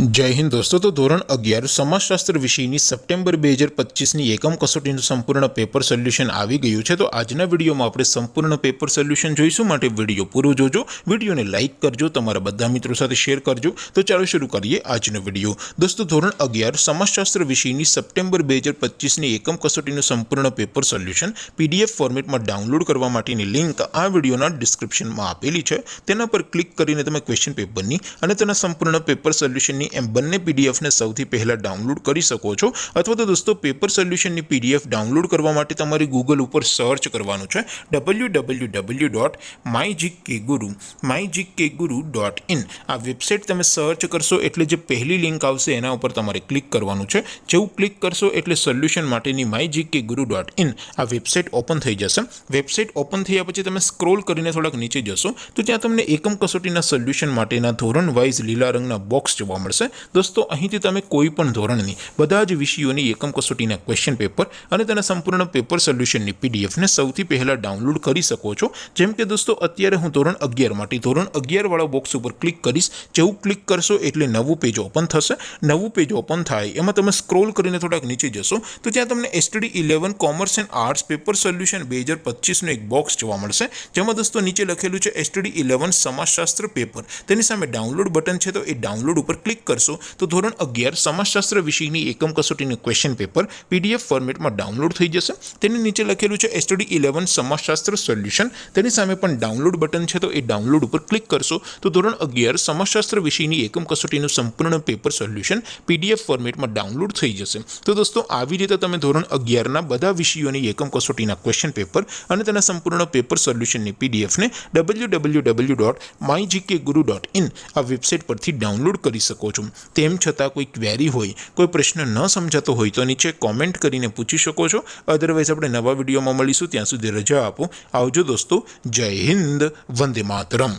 जय हिंद दोस्तों। तो धोरण 11 समाजशास्त्र विषयની સપ્ટેમ્બર 2025ની એકમ કસોટીનું સંપૂર્ણ પેપર સોલ્યુશન આવી ગયું છે। તો આજના વિડીયોમાં આપણે સંપૂર્ણ પેપર સોલ્યુશન જોઈશું, માટે વિડીયો પૂરો જોજો, વિડીયોને લાઇક કરજો, તમારા બધા મિત્રો સાથે શેર કરજો। તો ચાલો શરૂ કરીએ આજનો વિડીયો। દોસ્તો ધોરણ 11 સમાજશાસ્ત્ર વિષયની સપ્ટેમ્બર 2025ની એકમ કસોટીનું સંપૂર્ણ પેપર સોલ્યુશન પીડીએફ ફોર્મેટમાં ડાઉનલોડ કરવા માટેની લિંક આ વિડીયોના ડિસ્ક્રિપ્શનમાં આપેલી છે। તેના પર ક્લિક કરીને તમે ક્વેશ્ચન પેપરની અને તેના સંપૂર્ણ પેપર સોલ્યુશનની એમ બંને પીડીએફને સૌથી પહેલા ડાઉનલોડ કરી શકો છો। અથવા તો દોસ્તો પેપર સોલ્યુશનની પીડીએફ ડાઉનલોડ કરવા માટે તમારે ગૂગલ ઉપર સર્ચ કરવાનું છે www.mygkguru.in। આ વેબસાઇટ તમે સર્ચ કરશો એટલે જે પહેલી લિંક આવશે એના ઉપર તમારે ક્લિક કરવાનું છે। જેવું ક્લિક કરશો એટલે સોલ્યુશન માટેની mygkguru.in આ વેબસાઇટ ઓપન થઈ જશે। વેબસાઇટ ઓપન થયા પછી તમે સ્ક્રોલ કરીને થોડાક નીચે જશો તો ત્યાં તમને એકમ કસોટીના સોલ્યુશન માટેના ધોરણ વાઇઝ લીલા રંગના બોક્સ જોવા મળશે। दोस्तों અહીંથી તમે કોઈ પણ ધોરણની બધા જ વિષયોની એકમ કસોટીના ક્વેશ્ચન પેપર અને તેના સંપૂર્ણ પેપર સોલ્યુશનની પીડીએફને સૌથી પહેલા ડાઉનલોડ કરી શકો છો। જેમ કે દોસ્તો અત્યારે હું ધોરણ 11 માટે ધોરણ 11 વાળા બોક્સ ઉપર ક્લિક કરીશ। જેવું ક્લિક કરશો એટલે નવું પેજ ઓપન થશે। નવું પેજ ઓપન થાય એમાં તમે સ્ક્રોલ કરીને થોડાક નીચે જશો તો ત્યાં તમને STD 11 commerce and arts paper solution 2025 નું એક બોક્સ જોવા મળશે। જેમાં દોસ્તો નીચે લખેલું છે STD 11 સમાજશાસ્ત્ર પેપર, તેની સામે ડાઉનલોડ બટન છે તો એ ડાઉનલોડ ઉપર ક્લિક કરશો તો ધોરણ 11 સમાજશાસ્ત્ર વિષયની એકમ કસોટીનું ક્વેશ્ચન પેપર પીડીએફ ફોર્મેટમાં ડાઉનલોડ થઈ જશે। તેની નીચે લખેલું છે STD 11 સમાજશાસ્ત્ર સોલ્યુશન, તેની સામે પણ ડાઉનલોડ બટન છે તો એ ડાઉનલોડ ઉપર ક્લિક કરશો તો ધોરણ 11 સમાજશાસ્ત્ર વિષયની એકમ કસોટીનું સંપૂર્ણ પેપર સોલ્યુશન પીડીએફ ફોર્મેટમાં ડાઉનલોડ થઈ જશે। તો દોસ્તો આવી રીતે તમે ધોરણ 11ના બધા વિષયોની એકમ કસોટીના ક્વેશ્ચન પેપર અને તેના સંપૂર્ણ પેપર સોલ્યુશનની પીડીએફને www.mygkguru.in આ વેબસાઇટ પરથી ડાઉનલોડ કરી શકો છો। તેમ છતાં કોઈ ક્વેરી હોય, કોઈ પ્રશ્ન ન સમજાતો હોય તો નીચે કોમેન્ટ કરીને પૂછી શકો છો। અધરવાઇઝ આપણે નવા વિડીયોમાં મળીશું, ત્યાં સુધી રજા આપો। આવજો દોસ્તો, જય હિન્દ, વંદે માતરમ।